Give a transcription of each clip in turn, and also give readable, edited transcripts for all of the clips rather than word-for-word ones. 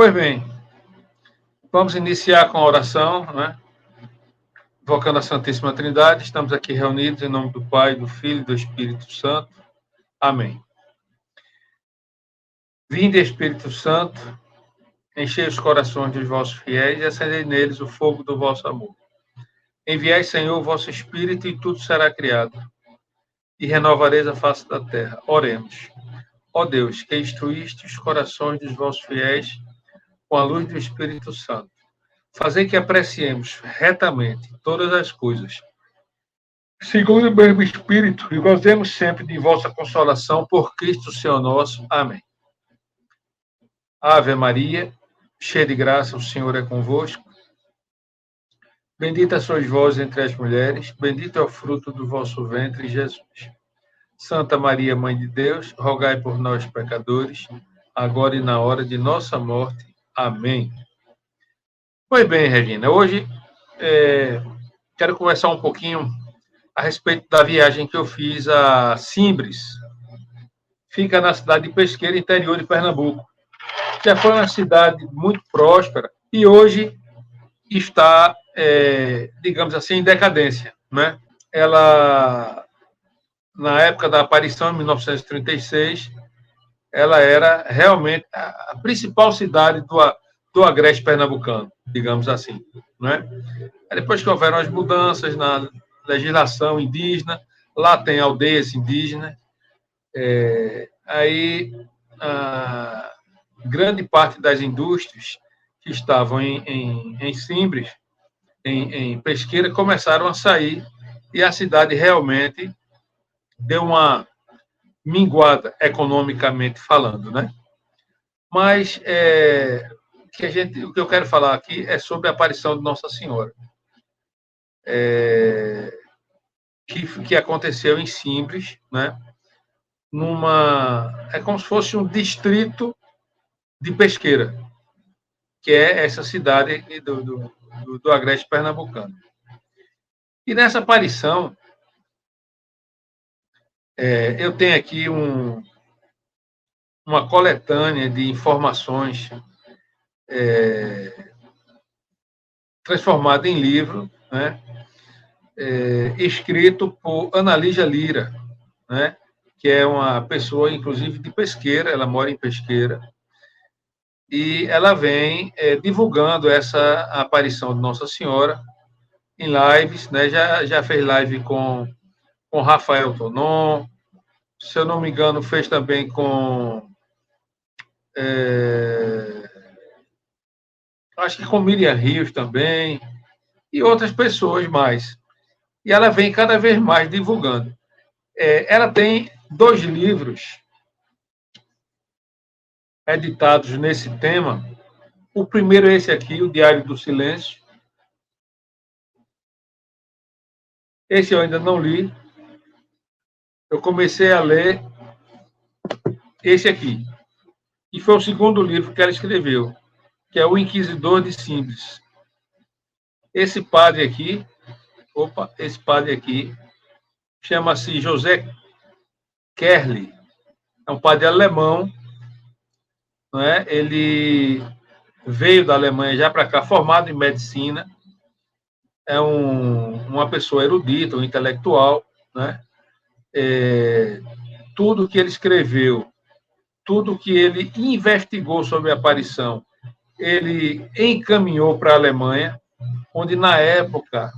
Pois bem, vamos iniciar com a oração, né? Invocando a Santíssima Trindade. Estamos aqui reunidos em nome do Pai, do Filho e do Espírito Santo. Amém. Vinde, Espírito Santo, enchei os corações dos vossos fiéis e acendei neles o fogo do vosso amor. Enviai, Senhor, o vosso Espírito e tudo será criado, e renovareis a face da terra. Oremos. Ó Deus, que instruíste os corações dos vossos fiéis com a luz do Espírito Santo, fazei que apreciemos retamente todas as coisas, segundo o mesmo Espírito, e gozemos sempre de vossa consolação por Cristo, Senhor nosso. Amém. Ave Maria, cheia de graça, o Senhor é convosco. Bendita sois vós entre as mulheres, bendito é o fruto do vosso ventre, Jesus. Santa Maria, Mãe de Deus, rogai por nós, pecadores, agora e na hora de nossa morte. Amém. Pois bem, Regina, hoje quero conversar um pouquinho a respeito da viagem que eu fiz a Simbres. Fica na cidade de Pesqueira, interior de Pernambuco. Já foi uma cidade muito próspera e hoje está, digamos assim, em decadência, né? Ela, na época da aparição, em 1936, ela era realmente a principal cidade do agreste pernambucano, digamos assim, né? Depois que houveram as mudanças na legislação indígena, lá tem aldeias indígenas, aí a grande parte das indústrias que estavam em Simbres, em Pesqueira, começaram a sair e a cidade realmente deu uma minguada economicamente falando, né? Mas o que eu quero falar aqui é sobre a aparição de Nossa Senhora, que aconteceu em Simbres, né? É como se fosse um distrito de Pesqueira, que é essa cidade do agreste pernambucano. E nessa aparição, eu tenho aqui uma coletânea de informações transformada em livro, né? Escrito por Ana Lígia Lira, né? Que é uma pessoa, inclusive, de Pesqueira, ela mora em Pesqueira, e ela vem divulgando essa aparição de Nossa Senhora em lives, né? Já fez live com Rafael Tonon, se eu não me engano, fez também com acho que com Miriam Rios também, e outras pessoas mais. E ela vem cada vez mais divulgando. Ela tem 2 livros editados nesse tema. O primeiro é esse aqui, o Diário do Silêncio. Esse eu ainda não li. Eu comecei a ler esse aqui. E foi o segundo livro que ela escreveu, que é O Inquisidor de Simbres. Esse padre aqui, chama-se José Kerli. É um padre alemão, não é? Ele veio da Alemanha já para cá, formado em medicina, é uma pessoa erudita, um intelectual, né? Tudo que ele escreveu, tudo que ele investigou sobre a aparição, ele encaminhou para a Alemanha, onde, na época,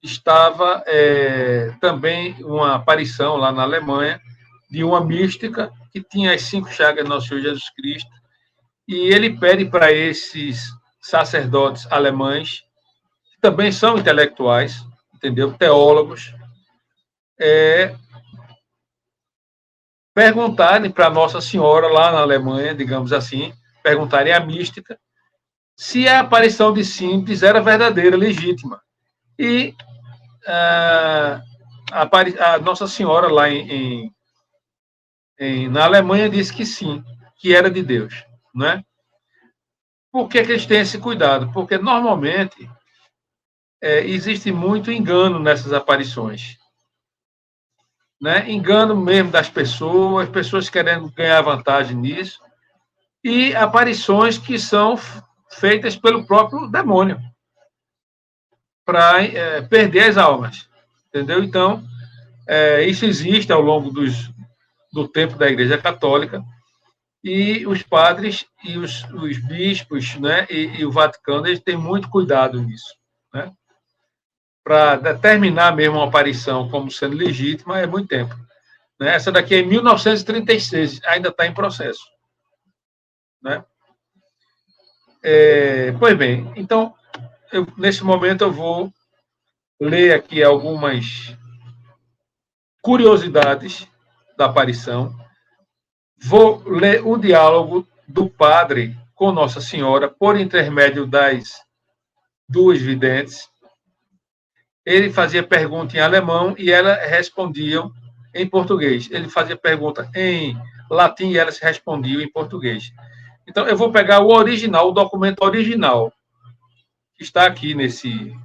estava também uma aparição lá na Alemanha de uma mística que tinha as 5 chagas do Nosso Senhor Jesus Cristo, e ele pede para esses sacerdotes alemães, que também são intelectuais, entendeu? Teólogos, perguntarem para Nossa Senhora lá na Alemanha, digamos assim, perguntarem à mística se a aparição de Simbres era verdadeira, legítima. E a Nossa Senhora lá na Alemanha disse que sim, que era de Deus, né? Por que eles têm esse cuidado? Porque normalmente existe muito engano nessas aparições, né? Engano mesmo das pessoas querendo ganhar vantagem nisso, e aparições que são feitas pelo próprio demônio para perder as almas, entendeu? Então, isso existe ao longo do tempo da Igreja Católica, e os padres e os bispos, né, e o Vaticano, eles têm muito cuidado nisso, né, para determinar mesmo uma aparição como sendo legítima é muito tempo. Né? Essa daqui é em 1936, ainda está em processo. Né? Pois bem, então, nesse momento eu vou ler aqui algumas curiosidades da aparição. Vou ler o diálogo do padre com Nossa Senhora por intermédio das duas videntes. Ele fazia pergunta em alemão e elas respondiam em português. Ele fazia pergunta em latim e elas respondiam em português. Então, eu vou pegar o original, o documento original, que está aqui nesse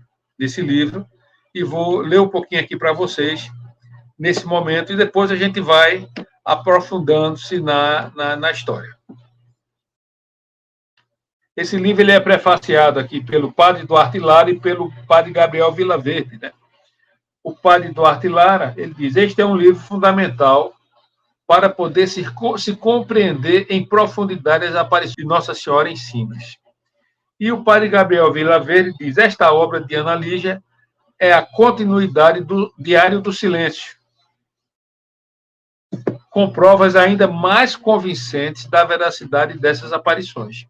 livro, e vou ler um pouquinho aqui para vocês, nesse momento, e depois a gente vai aprofundando-se na história. Esse livro ele é prefaciado aqui pelo padre Duarte Lara e pelo padre Gabriel Vilaverde. Né? O padre Duarte Lara, ele diz, este é um livro fundamental para poder se compreender em profundidade as aparições de Nossa Senhora em Sinas. E o padre Gabriel Vilaverde diz, esta obra de Ana Lígia é a continuidade do Diário do Silêncio, com provas ainda mais convincentes da veracidade dessas aparições.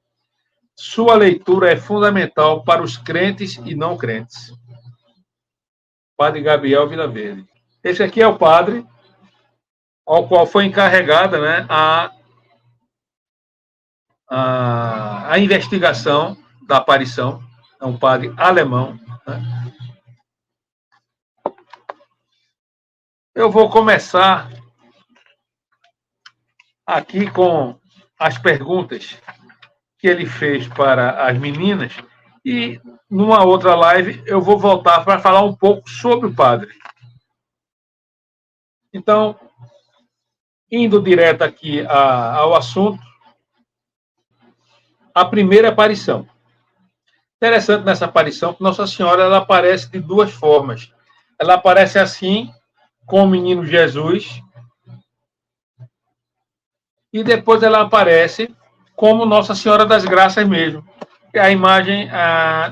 Sua leitura é fundamental para os crentes e não crentes. Padre Gabriel Vilaverde. Esse aqui é o padre ao qual foi encarregada, né, a investigação da aparição. É um padre alemão. Né? Eu vou começar aqui com as perguntas que ele fez para as meninas, e numa outra live eu vou voltar para falar um pouco sobre o padre. Então, indo direto aqui ao assunto, a primeira aparição. Interessante nessa aparição que Nossa Senhora ela aparece de duas formas. Ela aparece assim, com o menino Jesus, e depois ela aparece como Nossa Senhora das Graças mesmo, que é a imagem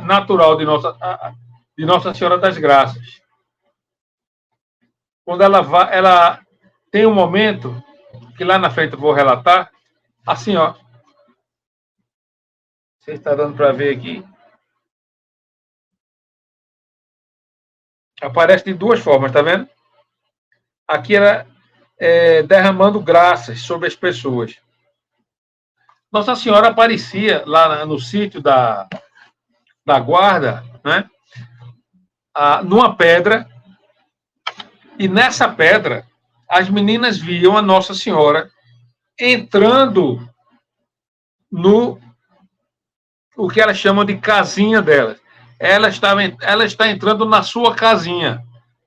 natural de Nossa Senhora das Graças. Quando ela tem um momento, que lá na frente eu vou relatar, assim, ó. Você está dando para ver aqui. Aparece de duas formas, tá vendo? Aqui ela derramando graças sobre as pessoas. Nossa Senhora aparecia lá no sítio da guarda, né? Numa pedra, e nessa pedra as meninas viam a Nossa Senhora entrando no o que elas chamam de casinha delas. Ela está entrando na sua casinha.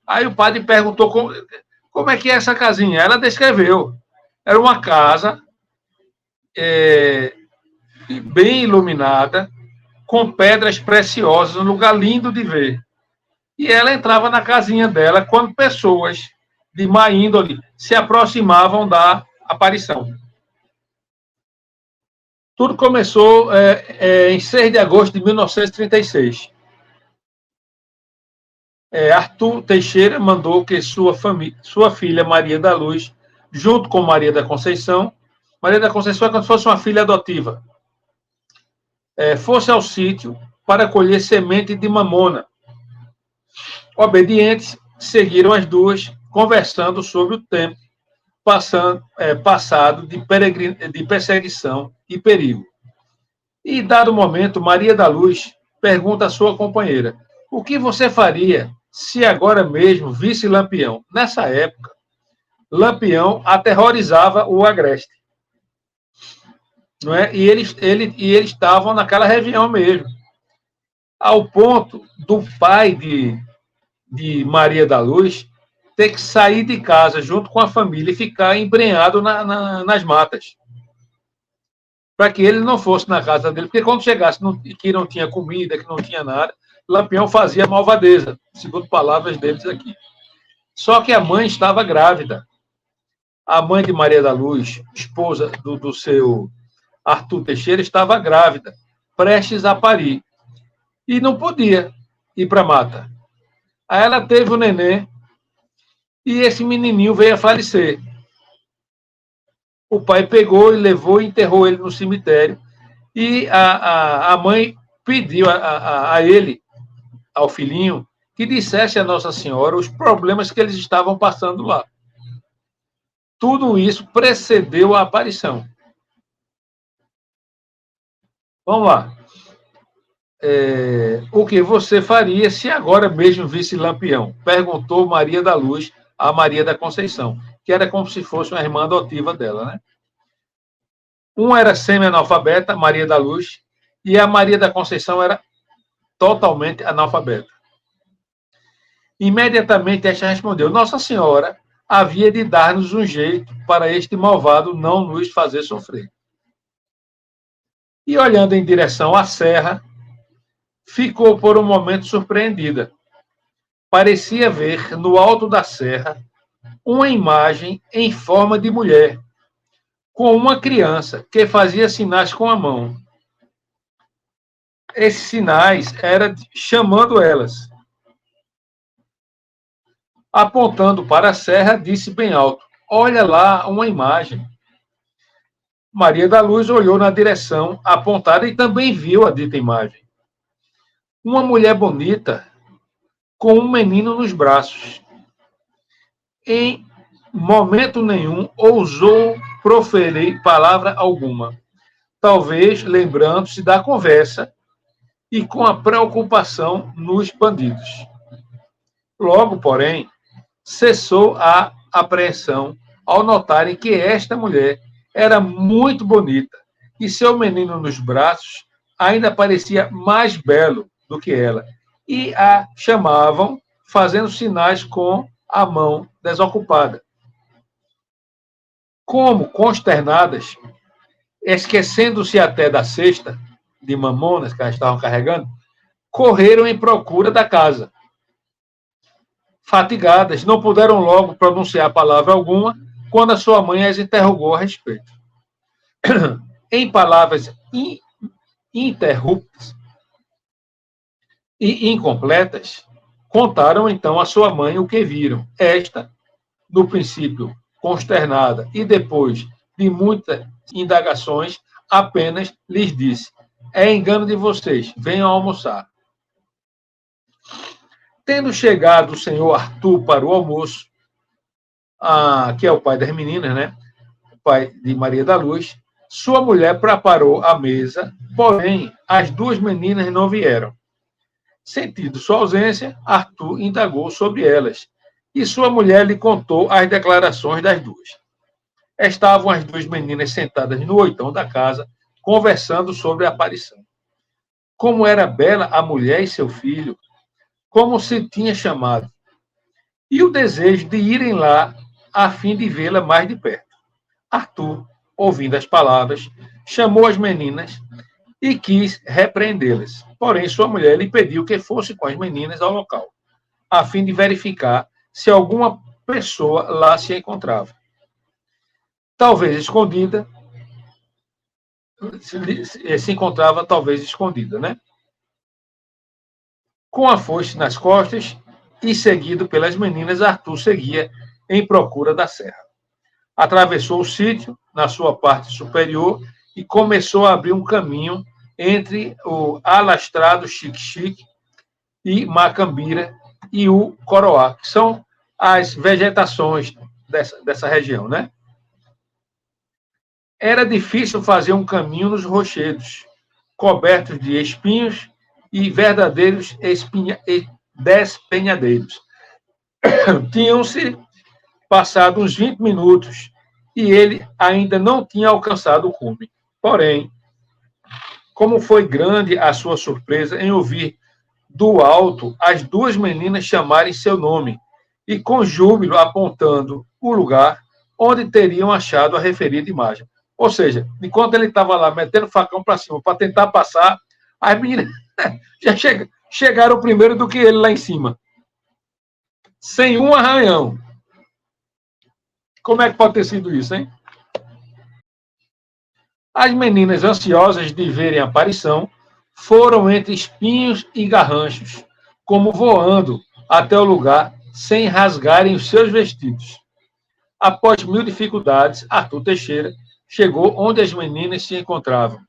Aí o padre perguntou como é que é essa casinha. Ela descreveu. Era uma casa bem iluminada, com pedras preciosas, um lugar lindo de ver. E ela entrava na casinha dela quando pessoas de má índole se aproximavam da aparição. Tudo começou em 6 de agosto de 1936. Arthur Teixeira mandou que sua filha Maria da Luz, junto com Maria da Conceição é como se fosse uma filha adotiva, fosse ao sítio para colher semente de mamona. Obedientes, seguiram as duas, conversando sobre o tempo passado de perseguição e perigo. E, dado momento, Maria da Luz pergunta à sua companheira, o que você faria se agora mesmo visse Lampião? Nessa época, Lampião aterrorizava o agreste. Não é? E eles estavam naquela região mesmo. Ao ponto do pai de Maria da Luz ter que sair de casa junto com a família e ficar embrenhado nas matas. para que ele não fosse na casa dele, porque quando chegasse que não tinha comida, que não tinha nada, Lampião fazia malvadeza, segundo palavras deles aqui. Só que a mãe estava grávida. A mãe de Maria da Luz, esposa do seu Arthur Teixeira, estava grávida, prestes a parir. E não podia ir para a mata. Aí ela teve o neném e esse menininho veio a falecer. O pai pegou e levou e enterrou ele no cemitério. E a mãe pediu a ele, ao filhinho, que dissesse a Nossa Senhora os problemas que eles estavam passando lá. Tudo isso precedeu a aparição. Vamos lá. O que você faria se agora mesmo visse Lampião? Perguntou Maria da Luz a Maria da Conceição, que era como se fosse uma irmã adotiva dela, né? Um era semi-analfabeta, Maria da Luz, e a Maria da Conceição era totalmente analfabeta. Imediatamente esta respondeu: Nossa Senhora havia de dar-nos um jeito para este malvado não nos fazer sofrer. E olhando em direção à serra, ficou por um momento surpreendida. Parecia ver no alto da serra uma imagem em forma de mulher, com uma criança que fazia sinais com a mão. Esses sinais eram chamando elas. Apontando para a serra, disse bem alto: Olha lá uma imagem. Maria da Luz olhou na direção apontada e também viu a dita imagem. Uma mulher bonita com um menino nos braços. Em momento nenhum ousou proferir palavra alguma, talvez lembrando-se da conversa e com a preocupação nos bandidos. Logo, porém, cessou a apreensão ao notarem que esta mulher era muito bonita e seu menino nos braços ainda parecia mais belo do que ela, e a chamavam fazendo sinais com a mão desocupada. Como consternadas, esquecendo-se até da cesta de mamonas que elas estavam carregando, correram em procura da casa. Fatigadas, não puderam logo pronunciar palavra alguma quando a sua mãe as interrogou a respeito. Em palavras ininterruptas e incompletas, contaram então a sua mãe o que viram. Esta, no princípio, consternada, e depois de muitas indagações, apenas lhes disse: É engano de vocês, venham almoçar. Tendo chegado o senhor Arthur para o almoço, que é o pai das meninas, né? O pai de Maria da Luz, sua mulher preparou a mesa, porém as duas meninas não vieram. Sentindo sua ausência, Arthur indagou sobre elas, e sua mulher lhe contou as declarações das duas. Estavam as duas meninas sentadas no oitão da casa, conversando sobre a aparição. Como era bela a mulher e seu filho, como se tinha chamado, e o desejo de irem lá a fim de vê-la mais de perto. Arthur, ouvindo as palavras, chamou as meninas e quis repreendê-las. Porém, sua mulher lhe pediu que fosse com as meninas ao local, a fim de verificar se alguma pessoa lá se encontrava. Talvez escondida, se encontrava talvez escondida, né? Com a foice nas costas e seguido pelas meninas, Arthur seguia em procura da serra. Atravessou o sítio na sua parte superior e começou a abrir um caminho entre o alastrado Xique-Xique e Macambira e o Coroá, que são as vegetações dessa região, né? Era difícil fazer um caminho nos rochedos, cobertos de espinhos e verdadeiros despenhadeiros. Tinham-se passado uns 20 minutos e ele ainda não tinha alcançado o cume. Porém, como foi grande a sua surpresa em ouvir do alto as duas meninas chamarem seu nome e com júbilo apontando o lugar onde teriam achado a referida imagem. Ou seja, enquanto ele estava lá metendo o facão para cima para tentar passar, as meninas já chegaram primeiro do que ele lá em cima. Sem um arranhão. Como é que pode ter sido isso, hein? As meninas, ansiosas de verem a aparição, foram entre espinhos e garranchos, como voando até o lugar sem rasgarem os seus vestidos. Após 1000 dificuldades, Arthur Teixeira chegou onde as meninas se encontravam.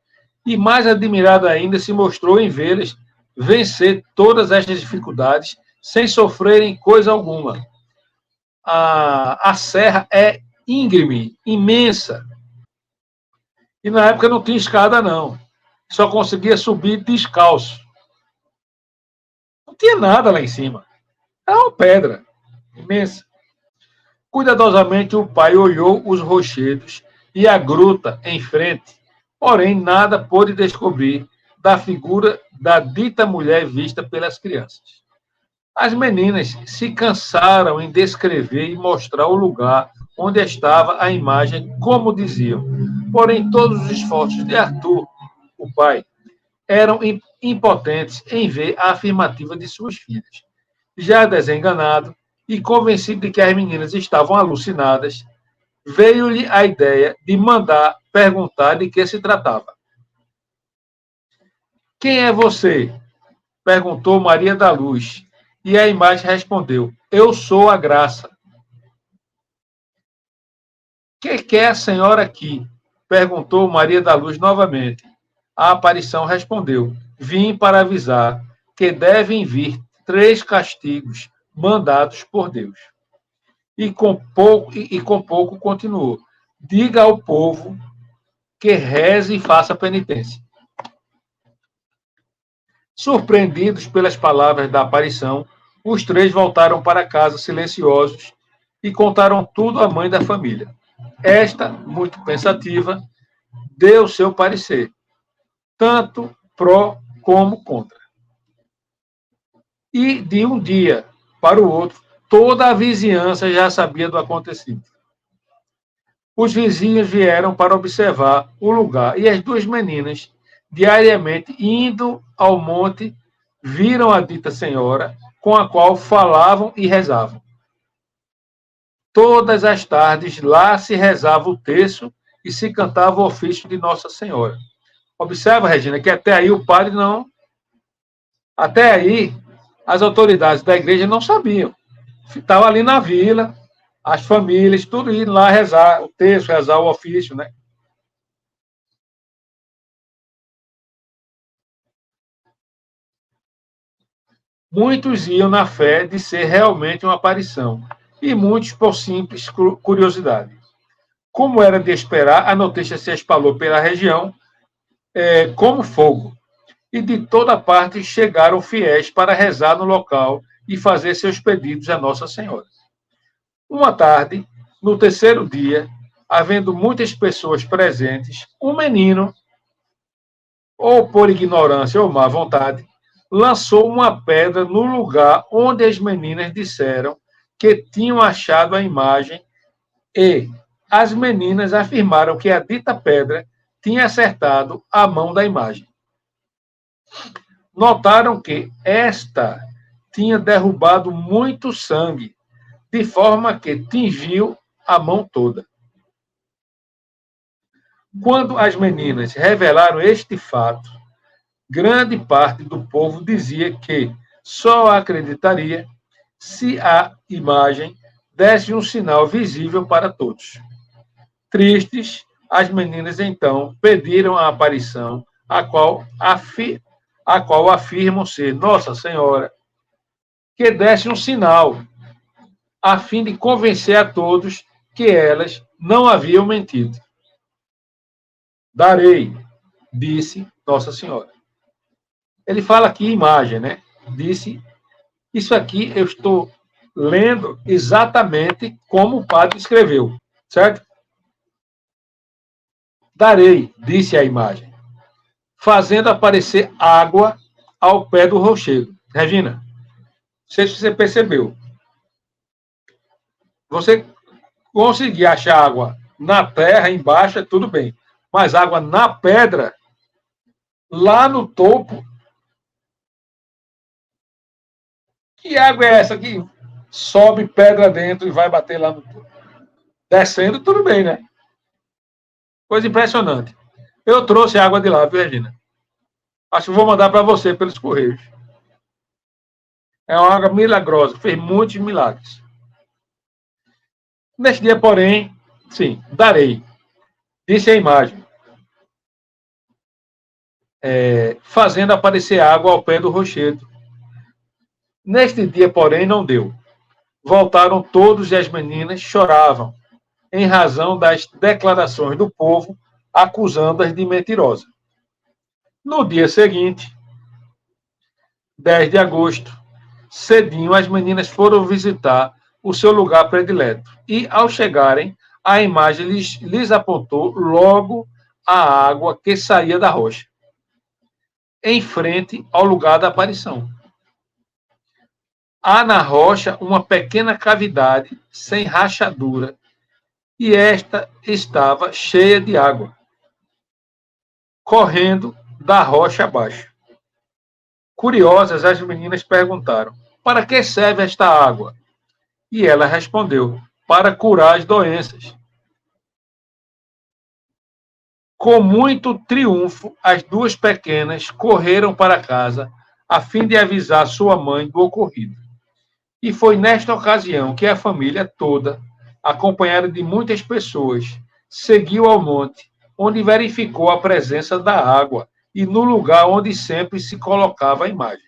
E mais admirado ainda se mostrou em vê-las vencer todas estas dificuldades sem sofrerem coisa alguma. A serra é íngreme, imensa. E na época não tinha escada, não. Só conseguia subir descalço. Não tinha nada lá em cima. Era uma pedra imensa. Cuidadosamente o pai olhou os rochedos e a gruta em frente, porém nada pôde descobrir da figura da dita mulher vista pelas crianças. As meninas se cansaram em descrever e mostrar o lugar onde estava a imagem, como diziam. Porém, todos os esforços de Arthur, o pai, eram impotentes em ver a afirmativa de suas filhas. Já desenganado e convencido de que as meninas estavam alucinadas, veio-lhe a ideia de mandar perguntar de que se tratava. Quem é você? Perguntou Maria da Luz, e a imagem respondeu, eu sou a Graça. Que quer a senhora aqui? Perguntou Maria da Luz novamente. A aparição respondeu, vim para avisar que devem vir 3 castigos mandados por Deus. E com pouco continuou. Diga ao povo que reze e faça penitência. Surpreendidos pelas palavras da aparição, os 3 voltaram para casa silenciosos e contaram tudo à mãe da família. Esta, muito pensativa, deu seu parecer, tanto pró como contra. E de um dia para o outro, toda a vizinhança já sabia do acontecido. Os vizinhos vieram para observar o lugar e as 2 meninas, diariamente indo ao monte, viram a dita senhora, com a qual falavam e rezavam. Todas as tardes lá se rezava o terço e se cantava o ofício de Nossa Senhora. Observa, Regina, que até aí o padre não... Até aí, as autoridades da igreja não sabiam. Estava ali na vila, as famílias, tudo indo lá rezar o terço, rezar o ofício, né? Muitos iam na fé de ser realmente uma aparição, e muitos por simples curiosidade. Como era de esperar, a notícia se espalhou pela região como fogo, e de toda parte chegaram fiéis para rezar no local e fazer seus pedidos a Nossa Senhora. Uma tarde, no terceiro dia, havendo muitas pessoas presentes, um menino, ou por ignorância ou má vontade, lançou uma pedra no lugar onde as meninas disseram que tinham achado a imagem e as meninas afirmaram que a dita pedra tinha acertado a mão da imagem. Notaram que esta tinha derrubado muito sangue, de forma que tingiu a mão toda. Quando as meninas revelaram este fato, grande parte do povo dizia que só acreditaria se a imagem desse um sinal visível para todos. Tristes, as meninas então pediram a aparição, a qual afirmam ser Nossa Senhora, que desse um sinal, a fim de convencer a todos que elas não haviam mentido. Darei, disse Nossa Senhora. Ele fala aqui imagem, né? Disse, isso aqui eu estou lendo exatamente como o padre escreveu, certo? Darei, disse a imagem, fazendo aparecer água ao pé do rochedo. Regina, não sei se você percebeu. Você conseguir achar água na terra, embaixo, é tudo bem. Mas água na pedra, lá no topo, que água é essa que sobe pedra dentro e vai bater lá no topo? Descendo, tudo bem, né? Coisa impressionante. Eu trouxe água de lá, viu, Regina? Acho que vou mandar para você pelos correios. É uma água milagrosa, fez muitos milagres. Neste dia, porém, sim, darei. Disse a imagem, fazendo aparecer água ao pé do rochedo. Neste dia, porém, não deu. Voltaram todos e as meninas choravam, em razão das declarações do povo, acusando-as de mentirosa. No dia seguinte, 10 de agosto, cedinho, as meninas foram visitar o seu lugar predileto. E, ao chegarem, a imagem lhes apontou logo a água que saía da rocha, em frente ao lugar da aparição. Há na rocha uma pequena cavidade sem rachadura, e esta estava cheia de água, correndo da rocha abaixo. Curiosas, as meninas perguntaram: para que serve esta água? E ela respondeu: para curar as doenças. Com muito triunfo, as duas pequenas correram para casa a fim de avisar sua mãe do ocorrido. E foi nesta ocasião que a família toda, acompanhada de muitas pessoas, seguiu ao monte, onde verificou a presença da água e no lugar onde sempre se colocava a imagem.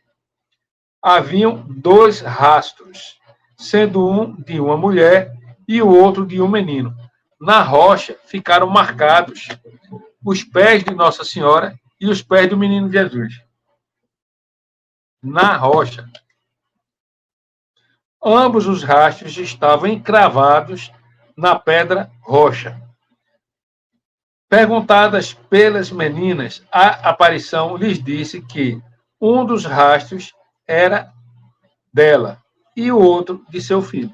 Haviam dois rastros, sendo um de uma mulher e o outro de um menino. Na rocha ficaram marcados os pés de Nossa Senhora e os pés do menino Jesus. Na rocha. Ambos os rastros estavam encravados na pedra rocha. Perguntadas pelas meninas, a aparição lhes disse que um dos rastros era dela e o outro de seu filho.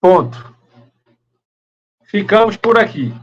Ponto. Ficamos por aqui.